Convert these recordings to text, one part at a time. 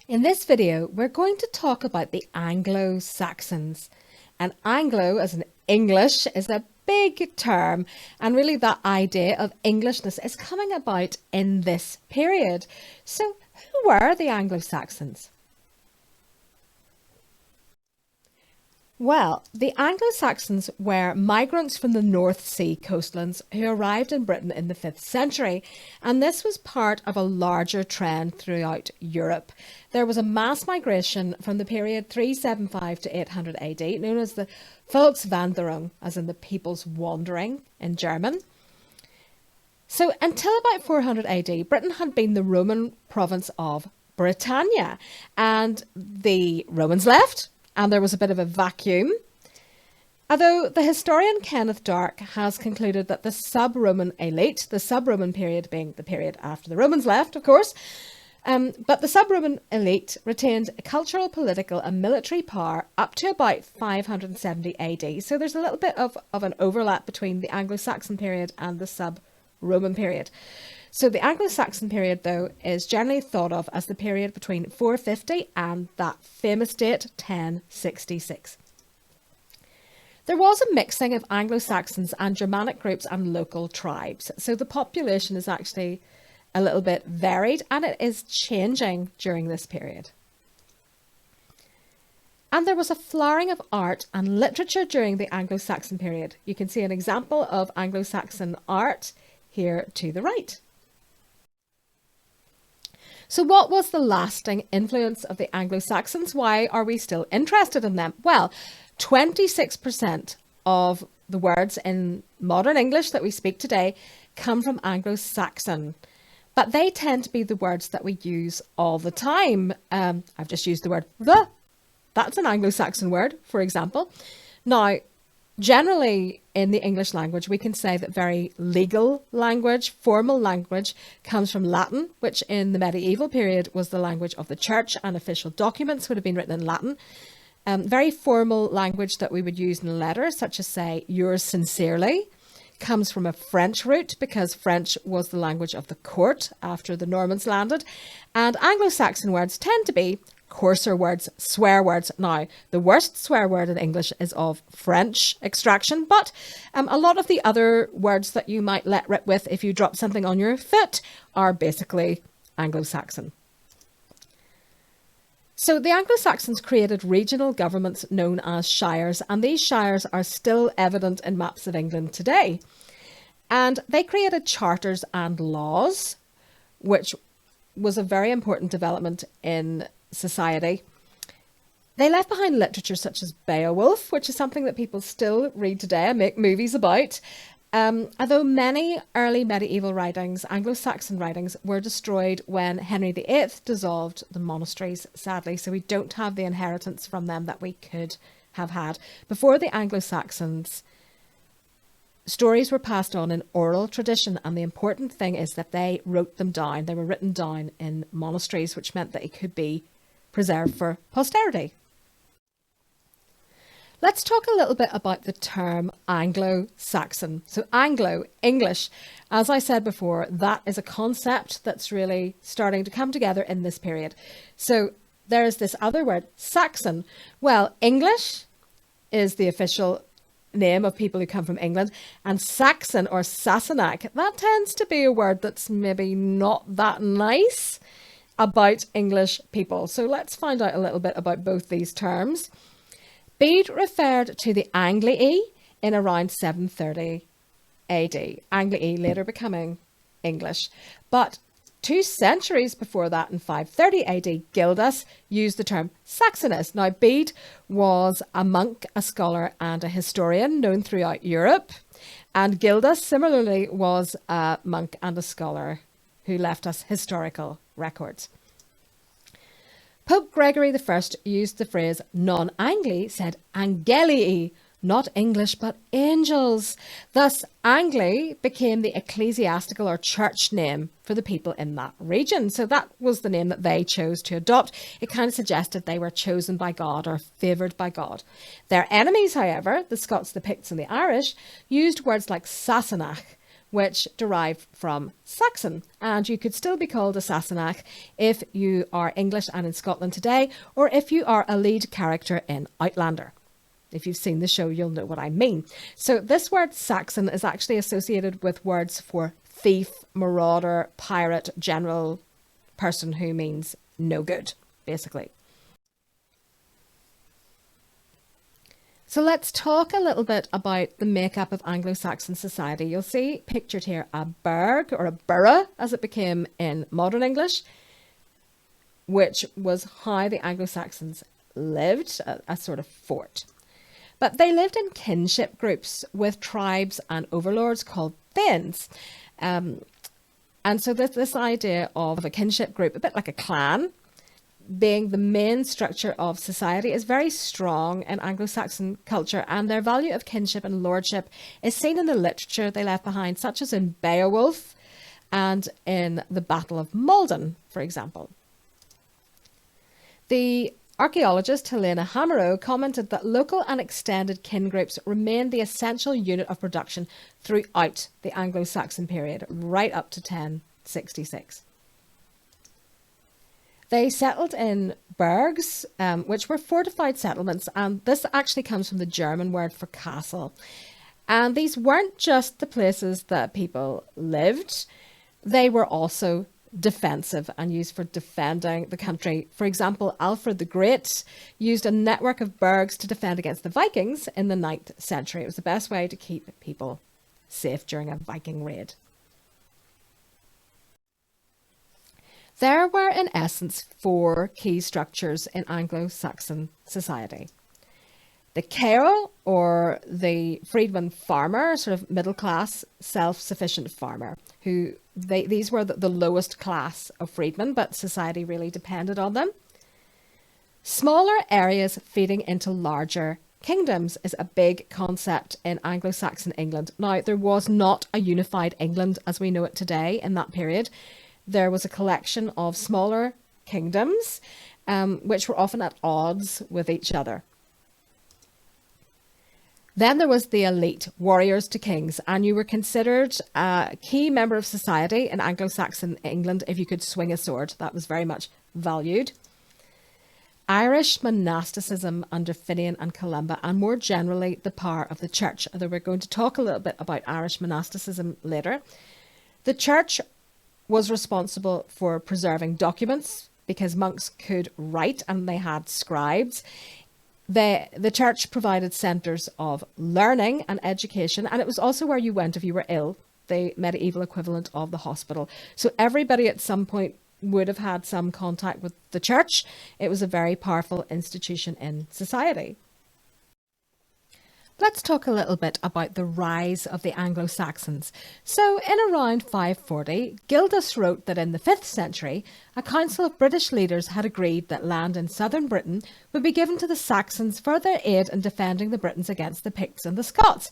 In this video, we're going to talk about the Anglo-Saxons. And Anglo, as in English, is a big term, and really that idea of Englishness is coming about in this period. So, who were the Anglo-Saxons? Well, the Anglo-Saxons were migrants from the North Sea coastlands who arrived in Britain in the 5th century, and this was part of a larger trend throughout Europe. There was a mass migration from the period 375 to 800 AD, known as the Volkswanderung, as in the people's wandering in German. So until about 400 AD, Britain had been the Roman province of Britannia, and the Romans left, and there was a bit of a vacuum. Although the historian Kenneth Dark has concluded that the sub-Roman elite, the sub-Roman period being the period after the Romans left, of course, but the sub-Roman elite retained cultural, political and military power up to about 570 AD. So there's a little bit of an overlap between the Anglo-Saxon period and the sub-Roman period. So the Anglo-Saxon period, though, is generally thought of as the period between 450 and that famous date, 1066. There was a mixing of Anglo-Saxons and Germanic groups and local tribes. So the population is actually a little bit varied, and it is changing during this period. And there was a flowering of art and literature during the Anglo-Saxon period. You can see an example of Anglo-Saxon art here to the right. So what was the lasting influence of the Anglo-Saxons? Why are we still interested in them? Well, 26% of the words in modern English that we speak today come from Anglo-Saxon, but they tend to be the words that we use all the time. I've just used the word the. That's an Anglo-Saxon word, for example. Now, generally, in the English language, we can say that very legal language, formal language, comes from Latin, which in the medieval period was the language of the church, and official documents would have been written in Latin. Very formal language that we would use in letters, such as, say, yours sincerely, comes from a French root, because French was the language of the court after the Normans landed. And Anglo-Saxon words tend to be coarser words, swear words. Now, the worst swear word in English is of French extraction, but a lot of the other words that you might let rip with if you drop something on your foot are basically Anglo-Saxon. So the Anglo-Saxons created regional governments known as shires, and these shires are still evident in maps of England today. And they created charters and laws, which was a very important development in society. They left behind literature such as Beowulf, which is something that people still read today and make movies about. Although many early medieval writings, Anglo-Saxon writings, were destroyed when Henry VIII dissolved the monasteries, sadly, so we don't have the inheritance from them that we could have had. Before the Anglo-Saxons, stories were passed on in oral tradition, and the important thing is that they wrote them down. They were written down in monasteries, which meant that it could be preserved for posterity. Let's talk a little bit about the term Anglo-Saxon. So Anglo, English, as I said before, that is a concept that's really starting to come together in this period. So there is this other word, Saxon. Well, English is the official name of people who come from England, and Saxon or Sassenach, that tends to be a word that's maybe not that nice about English people. So let's find out a little bit about both these terms. Bede referred to the Angli in around 730 AD, Angli later becoming English. But 2 centuries before that, in 530 AD, Gildas used the term Saxonis. Now, Bede was a monk, a scholar and a historian known throughout Europe. And Gildas similarly was a monk and a scholar who left us historical records. Pope Gregory I used the phrase non-Angli, said Angelii, not English but angels. Thus, Angli became the ecclesiastical or church name for the people in that region. So that was the name that they chose to adopt. It kind of suggested they were chosen by God or favoured by God. Their enemies, however, the Scots, the Picts and the Irish, used words like Sassenach, which derived from Saxon. And you could still be called a Sassenach if you are English and in Scotland today, or if you are a lead character in Outlander. If you've seen the show, you'll know what I mean. So this word Saxon is actually associated with words for thief, marauder, pirate, general, person who means no good, basically. So let's talk a little bit about the makeup of Anglo-Saxon society. You'll see pictured here a burg, or a borough as it became in modern English, which was how the Anglo-Saxons lived, a sort of fort. But they lived in kinship groups with tribes and overlords called thanes. And so this idea of a kinship group, a bit like a clan, being the main structure of society is very strong in Anglo-Saxon culture, and their value of kinship and lordship is seen in the literature they left behind, such as in Beowulf and in the Battle of Maldon, for example. The archaeologist Helena Hamerow commented that local and extended kin groups remained the essential unit of production throughout the Anglo-Saxon period, right up to 1066. They settled in burgs, which were fortified settlements, and this actually comes from the German word for castle. And these weren't just the places that people lived, they were also defensive and used for defending the country. For example, Alfred the Great used a network of burgs to defend against the Vikings in the 9th century. It was the best way to keep people safe during a Viking raid. There were, in essence, 4 key structures in Anglo-Saxon society. The ceorl, or the freedman farmer, sort of middle-class, self-sufficient farmer, these were the lowest class of freedmen, but society really depended on them. Smaller areas feeding into larger kingdoms is a big concept in Anglo-Saxon England. Now, there was not a unified England as we know it today in that period. There was a collection of smaller kingdoms, which were often at odds with each other. Then there was the elite, warriors to kings, and you were considered a key member of society in Anglo-Saxon England if you could swing a sword. That was very much valued. Irish monasticism under Finian and Columba, and more generally the power of the church, although we're going to talk a little bit about Irish monasticism later. The church was responsible for preserving documents because monks could write and they had scribes. The church provided centres of learning and education, and it was also where you went if you were ill, the medieval equivalent of the hospital. So everybody at some point would have had some contact with the church. It was a very powerful institution in society. Let's talk a little bit about the rise of the Anglo-Saxons. So in around 540, Gildas wrote that in the 5th century, a council of British leaders had agreed that land in southern Britain would be given to the Saxons for their aid in defending the Britons against the Picts and the Scots.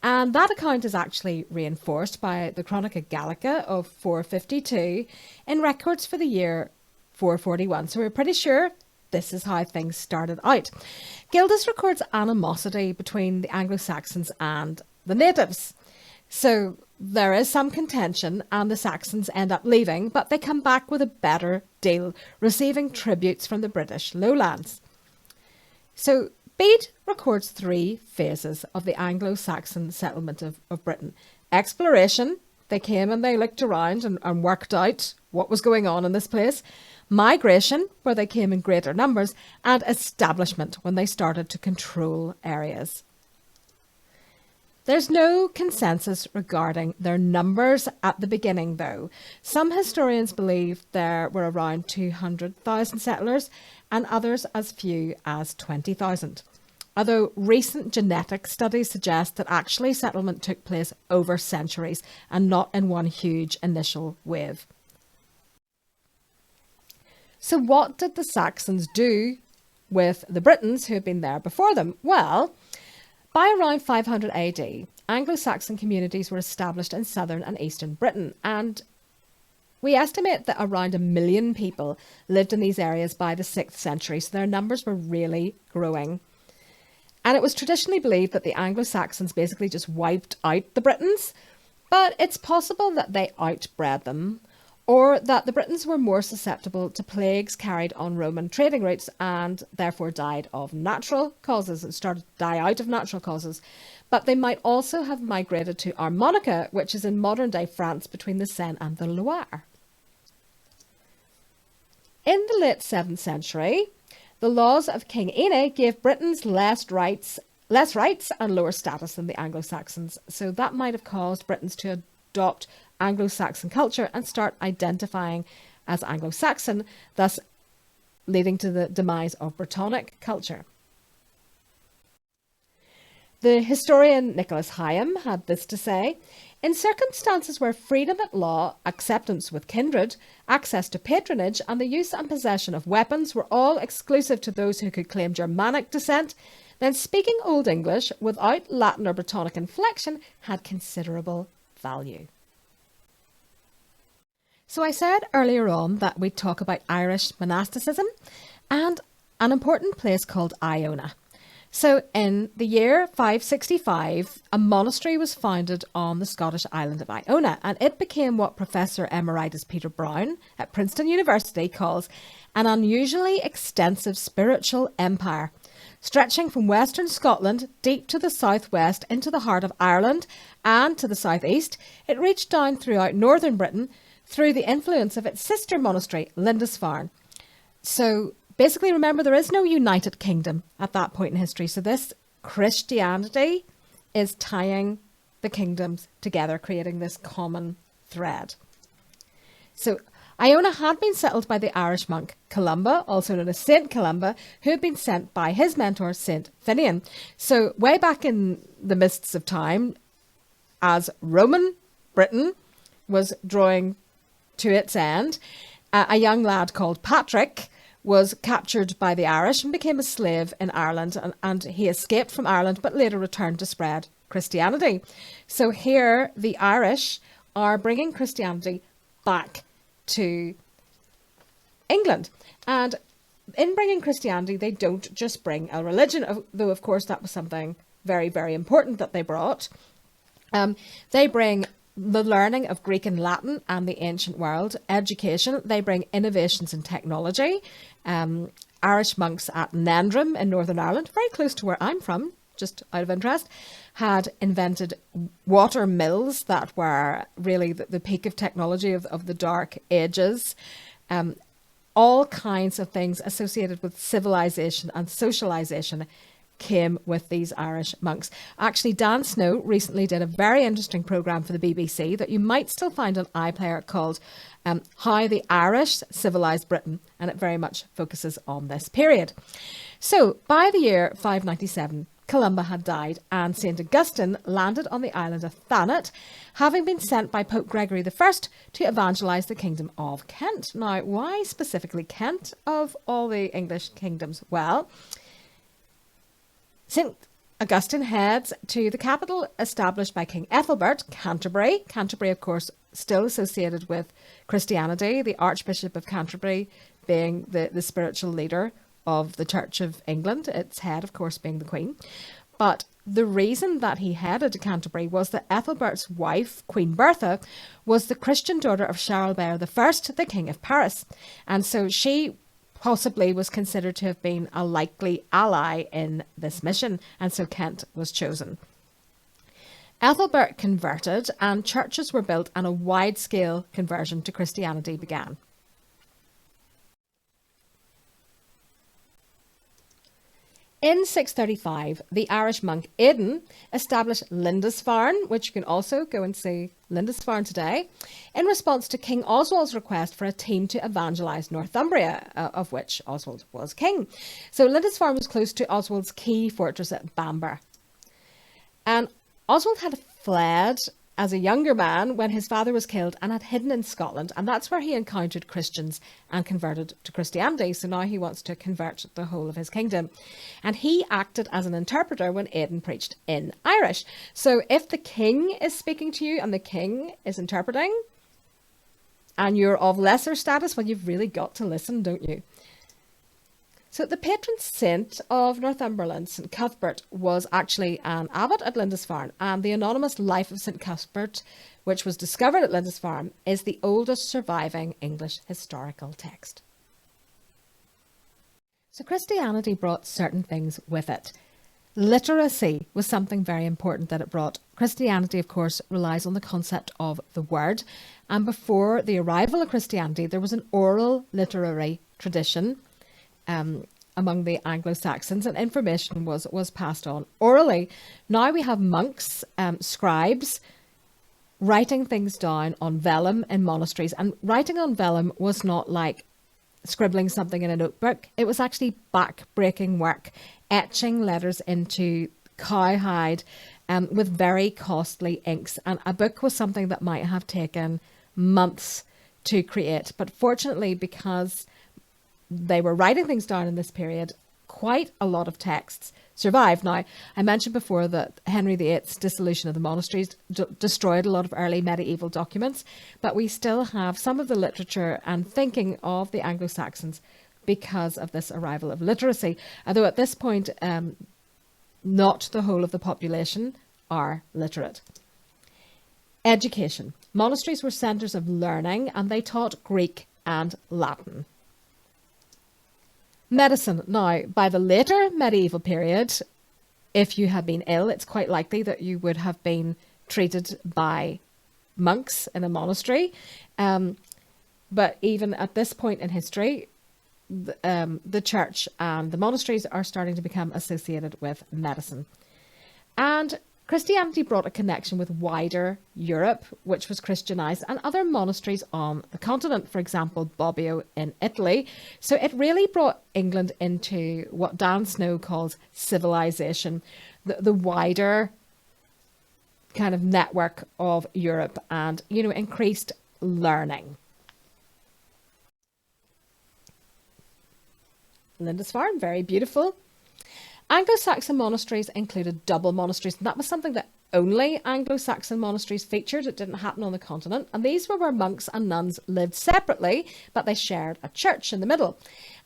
And that account is actually reinforced by the Chronica Gallica of 452 in records for the year 441. So we're pretty sure this is how things started out. Gildas records animosity between the Anglo-Saxons and the natives. So there is some contention and the Saxons end up leaving, but they come back with a better deal, receiving tributes from the British lowlands. So Bede records 3 phases of the Anglo-Saxon settlement of Britain. Exploration, they came and they looked around and worked out what was going on in this place. Migration, where they came in greater numbers, and establishment, when they started to control areas. There's no consensus regarding their numbers at the beginning, though. Some historians believe there were around 200,000 settlers, and others as few as 20,000. Although recent genetic studies suggest that actually settlement took place over centuries and not in one huge initial wave. So what did the Saxons do with the Britons who had been there before them? Well, by around 500 AD, Anglo-Saxon communities were established in southern and eastern Britain, and we estimate that around 1 million people lived in these areas by the 6th century, so their numbers were really growing. And it was traditionally believed that the Anglo-Saxons basically just wiped out the Britons, But it's possible that they outbred them, or that the Britons were more susceptible to plagues carried on Roman trading routes and therefore died of natural causes and started to die out of natural causes. But they might also have migrated to Armonica, which is in modern-day France between the Seine and the Loire. In the late 7th century, the laws of King Æthelflæd gave Britons less rights and lower status than the Anglo-Saxons. So that might have caused Britons to adopt Anglo-Saxon culture and start identifying as Anglo-Saxon, thus leading to the demise of Brittonic culture. The historian Nicholas Hyam had this to say: in circumstances where freedom at law, acceptance with kindred, access to patronage, and the use and possession of weapons were all exclusive to those who could claim Germanic descent, then speaking Old English without Latin or Brittonic inflection had considerable value. So I said earlier on that we'd talk about Irish monasticism and an important place called Iona. So in the year 565, a monastery was founded on the Scottish island of Iona, and it became what Professor Emeritus Peter Brown at Princeton University calls an unusually extensive spiritual empire, stretching from western Scotland deep to the southwest into the heart of Ireland and to the southeast. It reached down throughout northern Britain through the influence of its sister monastery, Lindisfarne. So basically, remember, there is no united kingdom at that point in history. So this Christianity is tying the kingdoms together, creating this common thread. So Iona had been settled by the Irish monk Columba, also known as Saint Columba, who had been sent by his mentor, Saint Finian. So way back in the mists of time, as Roman Britain was drawing to its end, a young lad called Patrick was captured by the Irish and became a slave in Ireland, and he escaped from Ireland but later returned to spread Christianity. So here the Irish are bringing Christianity back to England, and in bringing Christianity they don't just bring a religion, though of course that was something very, very important that they brought. They bring the learning of Greek and Latin and the ancient world, education. They bring innovations in technology. Irish monks at Nendrum in Northern Ireland, very close to where I'm from, just out of interest, had invented water mills that were really the peak of technology of the Dark Ages. All kinds of things associated with civilization and socialization came with these Irish monks. Actually, Dan Snow recently did a very interesting programme for the BBC that you might still find on iPlayer called How the Irish Civilised Britain, and it very much focuses on this period. So by the year 597, Columba had died and St Augustine landed on the island of Thanet, having been sent by Pope Gregory I to evangelise the kingdom of Kent. Now, why specifically Kent of all the English kingdoms? Well, St Augustine heads to the capital established by King Ethelbert, Canterbury. Canterbury, of course, still associated with Christianity, the Archbishop of Canterbury being the spiritual leader of the Church of England, its head, of course, being the Queen. But the reason that he headed to Canterbury was that Ethelbert's wife, Queen Bertha, was the Christian daughter of Charlemagne I, the King of Paris. And so she possibly was considered to have been a likely ally in this mission, and so Kent was chosen. Ethelbert converted and churches were built and a wide-scale conversion to Christianity began. In 635, the Irish monk Aidan established Lindisfarne, which you can also go and see Lindisfarne today, in response to King Oswald's request for a team to evangelise Northumbria, of which Oswald was king. So Lindisfarne was close to Oswald's key fortress at Bamber. And Oswald had fled as a younger man when his father was killed and had hidden in Scotland, and that's where he encountered Christians and converted to Christianity. So now he wants to convert the whole of his kingdom. And he acted as an interpreter when Aidan preached in Irish. So if the king is speaking to you and the king is interpreting, and you're of lesser status, well, you've really got to listen, don't you? So the patron saint of Northumberland, St Cuthbert, was actually an abbot at Lindisfarne, and the anonymous Life of St Cuthbert, which was discovered at Lindisfarne, is the oldest surviving English historical text. So Christianity brought certain things with it. Literacy was something very important that it brought. Christianity, of course, relies on the concept of the word, and before the arrival of Christianity, there was an oral literary tradition among the Anglo-Saxons, and information was passed on orally. Now we have monks, scribes, writing things down on vellum in monasteries. And writing on vellum was not like scribbling something in a notebook. It was actually back-breaking work, etching letters into cowhide with very costly inks. And a book was something that might have taken months to create. But fortunately, because they were writing things down in this period, quite a lot of texts survived. Now, I mentioned before that Henry VIII's dissolution of the monasteries destroyed a lot of early medieval documents, but we still have some of the literature and thinking of the Anglo-Saxons because of this arrival of literacy. Although at this point, not the whole of the population are literate. Education. Monasteries were centres of learning, and they taught Greek and Latin. Medicine. Now, by the later medieval period, if you had been ill, it's quite likely that you would have been treated by monks in a monastery. But even at this point in history, the church and the monasteries are starting to become associated with medicine. And Christianity brought a connection with wider Europe, which was Christianized, and other monasteries on the continent, for example, Bobbio in Italy. So it really brought England into what Dan Snow calls civilization, the wider kind of network of Europe, and, you know, increased learning. Lindisfarne, very beautiful. Anglo-Saxon monasteries included double monasteries, and that was something that only Anglo-Saxon monasteries featured. It didn't happen on the continent, and these were where monks and nuns lived separately, but they shared a church in the middle,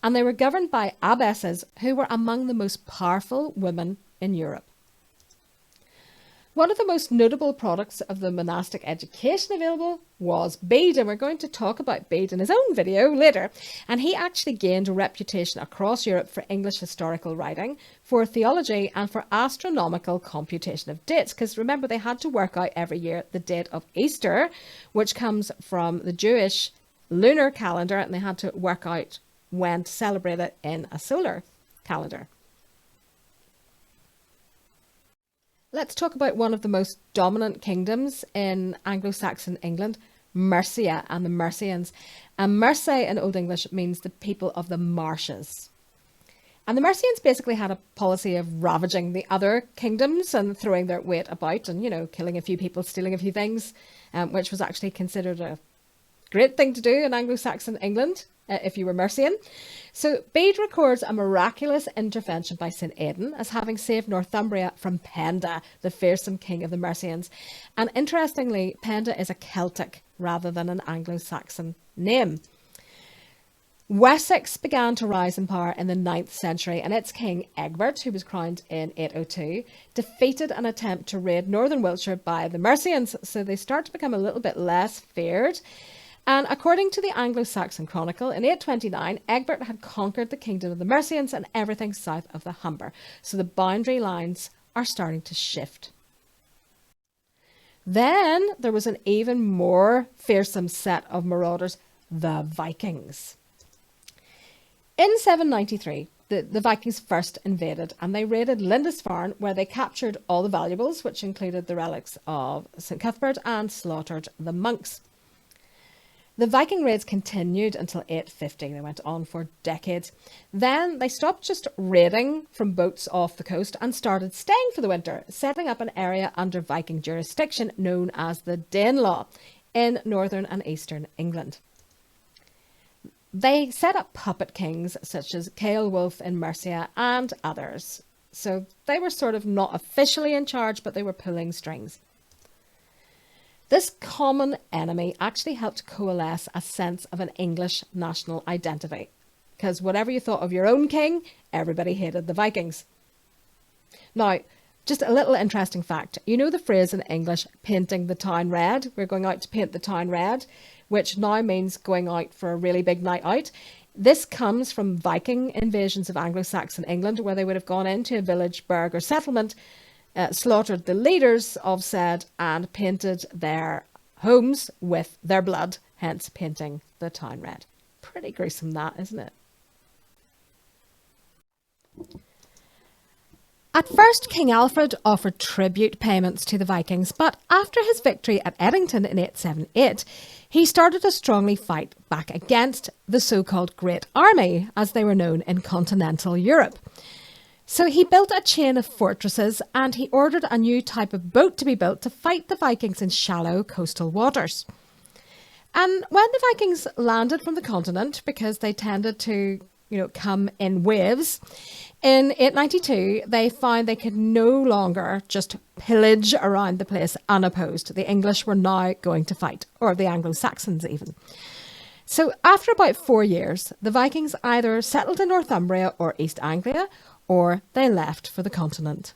and they were governed by abbesses who were among the most powerful women in Europe. One of the most notable products of the monastic education available was Bede, and we're going to talk about Bede in his own video later. And he actually gained a reputation across Europe for English historical writing, for theology, and for astronomical computation of dates. Because remember, they had to work out every year the date of Easter, which comes from the Jewish lunar calendar, and they had to work out when to celebrate it in a solar calendar. Let's talk about one of the most dominant kingdoms in Anglo-Saxon England, Mercia and the Mercians. And Mercia in Old English means the people of the marshes. And the Mercians basically had a policy of ravaging the other kingdoms and throwing their weight about and, you know, killing a few people, stealing a few things, which was actually considered a great thing to do in Anglo-Saxon England, if you were Mercian. So Bede records a miraculous intervention by St Aidan as having saved Northumbria from Penda, the fearsome king of the Mercians. And interestingly, Penda is a Celtic rather than an Anglo-Saxon name. Wessex began to rise in power in the 9th century, and its king Egbert, who was crowned in 802, defeated an attempt to raid northern Wiltshire by the Mercians, so they start to become a little bit less feared. And according to the Anglo-Saxon Chronicle, in 829, Egbert had conquered the kingdom of the Mercians and everything south of the Humber. So the boundary lines are starting to shift. Then there was an even more fearsome set of marauders, the Vikings. In 793, the Vikings first invaded, and they raided Lindisfarne, where they captured all the valuables, which included the relics of St Cuthbert, and slaughtered the monks. The Viking raids continued until 850. They went on for decades. Then they stopped just raiding from boats off the coast and started staying for the winter, setting up an area under Viking jurisdiction known as the Danelaw in northern and eastern England. They set up puppet kings such as Ceolwulf in Mercia and others. So they were sort of not officially in charge, but they were pulling strings. This common enemy actually helped coalesce a sense of an English national identity. because whatever you thought of your own king, everybody hated the Vikings. Now, just a little interesting fact. You know the phrase in English, painting the town red? We're going out to paint the town red, which now means going out for a really big night out. This comes from Viking invasions of Anglo-Saxon England, where they would have gone into a village, burg or settlement, slaughtered the leaders of said, and painted their homes with their blood, hence painting the town red. Pretty gruesome that, isn't it? At first, King Alfred offered tribute payments to the Vikings, but after his victory at Edington in 878, he started to strongly fight back against the so-called Great Army, as they were known in continental Europe. So he built a chain of fortresses, and he ordered a new type of boat to be built to fight the Vikings in shallow coastal waters. And when the Vikings landed from the continent, because they tended to, come in waves, in 892, they found they could no longer just pillage around the place unopposed. The English were now going to fight, or the Anglo-Saxons even. So after about 4 years, the Vikings either settled in Northumbria or East Anglia, or they left for the continent.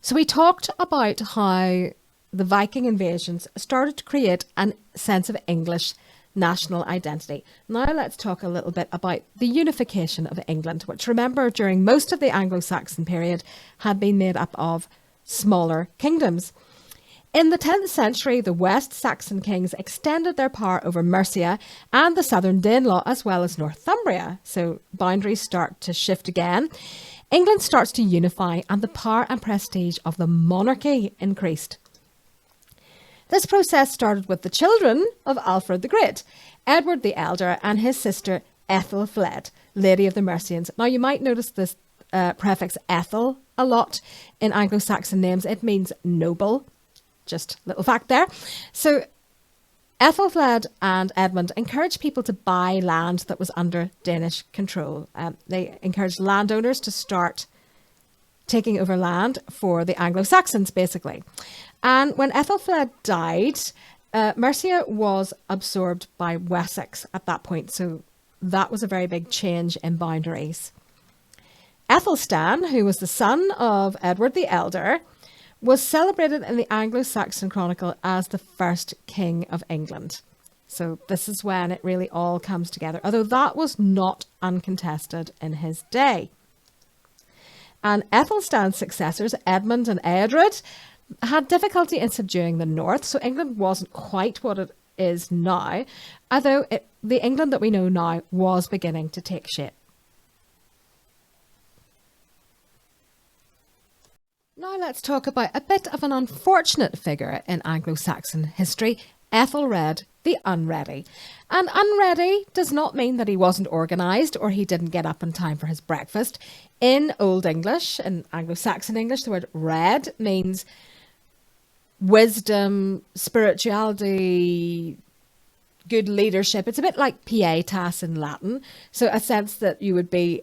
So we talked about how the Viking invasions started to create a sense of English national identity. Now let's talk a little bit about the unification of England, which, remember, during most of the Anglo-Saxon period had been made up of smaller kingdoms. In the 10th century, the West Saxon kings extended their power over Mercia and the southern Danelaw, as well as Northumbria. So boundaries start to shift again. England starts to unify, and the power and prestige of the monarchy increased. This process started with the children of Alfred the Great, Edward the Elder and his sister Æthelflæd, Lady of the Mercians. Now you might notice this prefix Ethel a lot in Anglo-Saxon names. It means noble. Just little fact there. So Æthelflæd and Edmund encouraged people to buy land that was under Danish control. They encouraged landowners to start taking over land for the Anglo-Saxons, basically. And when Æthelflæd died, Mercia was absorbed by Wessex at that point. So that was a very big change in boundaries. Athelstan, who was the son of Edward the Elder, was celebrated in the Anglo-Saxon Chronicle as the first king of England. So this is when it really all comes together, although that was not uncontested in his day. And Æthelstan's successors, Edmund and Æthelred, had difficulty in subduing the north, so England wasn't quite what it is now, although the England that we know now was beginning to take shape. Now let's talk about a bit of an unfortunate figure in Anglo-Saxon history, Æthelred the Unready. And unready does not mean that he wasn't organised or he didn't get up in time for his breakfast. In Old English, in Anglo-Saxon English, the word read means wisdom, spirituality, good leadership. It's a bit like pietas in Latin. So a sense that you would be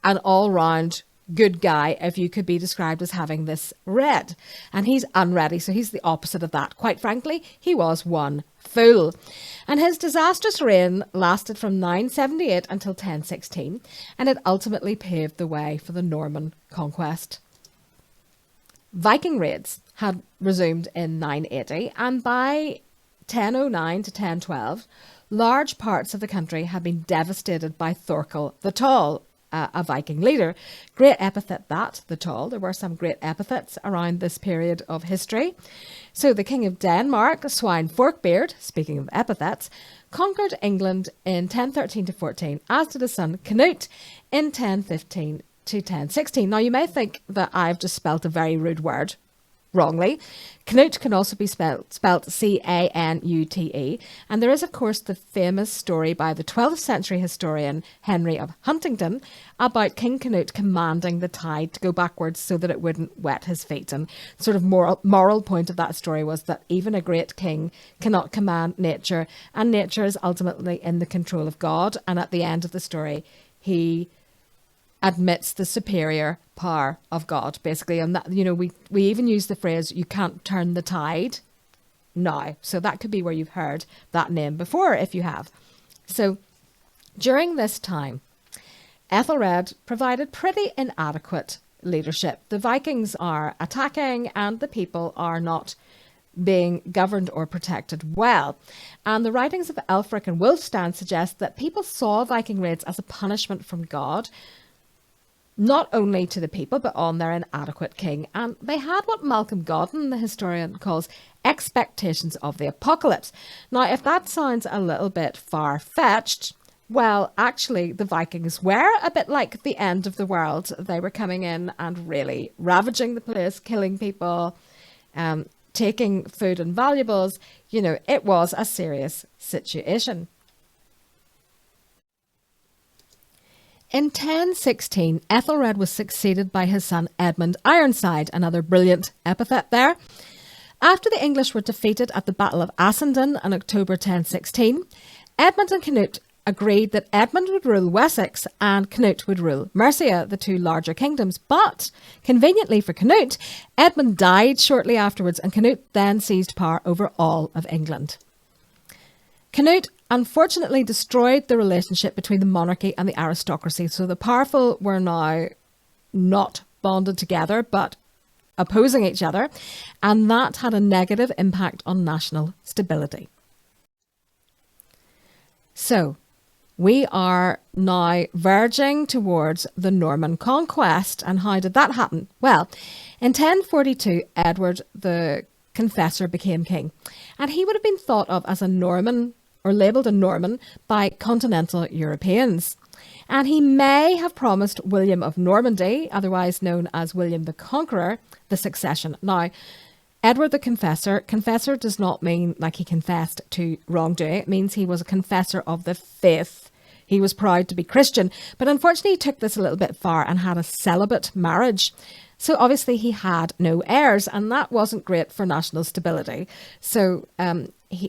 an all-round good guy if you could be described as having this red. And he's unready, so he's the opposite of that. Quite frankly, he was one fool. And his disastrous reign lasted from 978 until 1016, and it ultimately paved the way for the Norman conquest. Viking raids had resumed in 980, and by 1009 to 1012, large parts of the country had been devastated by Thorkel the Tall, a Viking leader. Great epithet that, the Tall. There were some great epithets around this period of history. So the King of Denmark, Swine Forkbeard, speaking of epithets, conquered England in 1013 to 14, as did his son Canute in 1015 to 1016. Now you may think that I've just spelt a very rude word wrongly. Canute can also be spelt Canute, and there is of course the famous story by the 12th century historian Henry of Huntingdon about King Canute commanding the tide to go backwards so that it wouldn't wet his feet. And sort of moral point of that story was that even a great king cannot command nature, and nature is ultimately in the control of God. And at the end of the story, he admits the superior power of God, basically. And that, we even use the phrase, you can't turn the tide now. So that could be where you've heard that name before, if you have. So during this time, Æthelred provided pretty inadequate leadership. The Vikings are attacking and the people are not being governed or protected well. And the writings of Ælfric and Wulfstan suggest that people saw Viking raids as a punishment from God, not only to the people, but on their inadequate king. And they had what Malcolm Godden, the historian, calls expectations of the apocalypse. Now, if that sounds a little bit far-fetched, well, actually, the Vikings were a bit like the end of the world. They were coming in and really ravaging the place, killing people, taking food and valuables. You know, it was a serious situation. In 1016, Æthelred was succeeded by his son Edmund Ironside, another brilliant epithet there. After the English were defeated at the Battle of Assendon in October 1016, Edmund and Canute agreed that Edmund would rule Wessex and Canute would rule Mercia, the two larger kingdoms. But, conveniently for Canute, Edmund died shortly afterwards and Canute then seized power over all of England. Canute unfortunately destroyed the relationship between the monarchy and the aristocracy, so the powerful were now not bonded together but opposing each other, and that had a negative impact on national stability. So, we are now verging towards the Norman conquest. And how did that happen? Well, in 1042, Edward the Confessor became king. And he would have been thought of as a Norman, or labelled a Norman, by continental Europeans. And he may have promised William of Normandy, otherwise known as William the Conqueror, the succession. Now, Edward the Confessor does not mean like he confessed to wrongdoing. It means he was a confessor of the faith. He was proud to be Christian, but unfortunately he took this a little bit far and had a celibate marriage. So obviously he had no heirs, and that wasn't great for national stability. So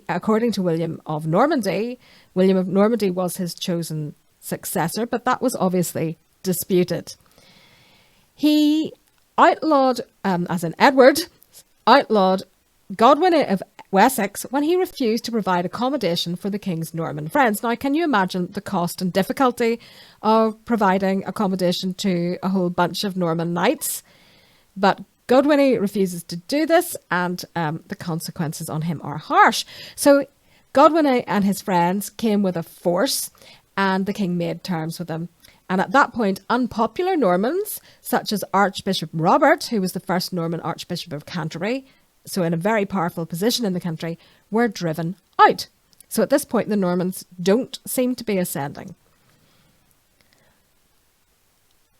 according to William of Normandy was his chosen successor, but that was obviously disputed. He outlawed, Edward outlawed Godwin of Wessex when he refused to provide accommodation for the king's Norman friends. Now, can you imagine the cost and difficulty of providing accommodation to a whole bunch of Norman knights? But Godwin refuses to do this, and the consequences on him are harsh. So Godwin and his friends came with a force, and the king made terms with them. And at that point, unpopular Normans, such as Archbishop Robert, who was the first Norman Archbishop of Canterbury, so in a very powerful position in the country, were driven out. So at this point, the Normans don't seem to be ascending.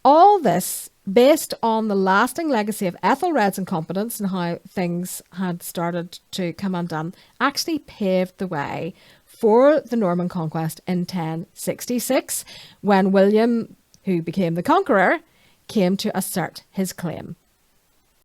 All this, based on the lasting legacy of Æthelred's incompetence and how things had started to come undone, actually paved the way for the Norman conquest in 1066, when William, who became the conqueror, came to assert his claim.